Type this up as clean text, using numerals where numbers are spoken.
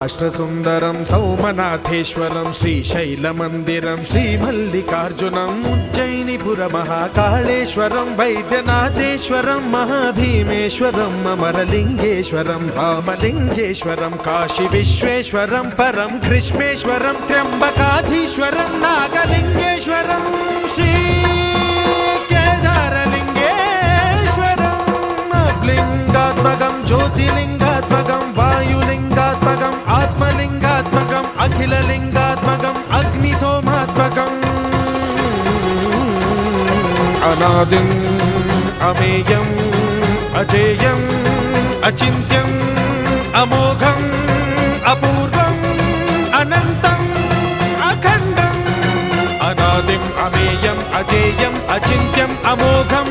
అష్టసుందరం సౌమనాథేశ్వరం శ్రీశైలమందిరం శ్రీమల్లికార్జునం ఉజ్జయినిపుర మహాకాళేశ్వరం వైద్యనాథేశ్వరం మహాభీమేశ్వరం అమరలింగేశ్వరం రామలింగేశ్వరం కాశీ విశ్వేశ్వరం పరం కృష్ణేశ్వరం త్ర్యంబకాధీశ్వరం నాగలింగేశ్వరం శ్రీ కేదారలింగేశ్వరం లింగాత్మకం జ్యోతిలింగాత్మకం వాయులింగాత్మకం ఆత్మలింగాత్మకం అఖిలలింగాత్మకం అగ్నిసోమాత్మకం అనాదిం అమేయం అజేయం అచింత్యం అమోఘం అపూర్వం అనంతం అఖండం అనాదిం అమేయం అజేయం అచింత్యం అమోఘం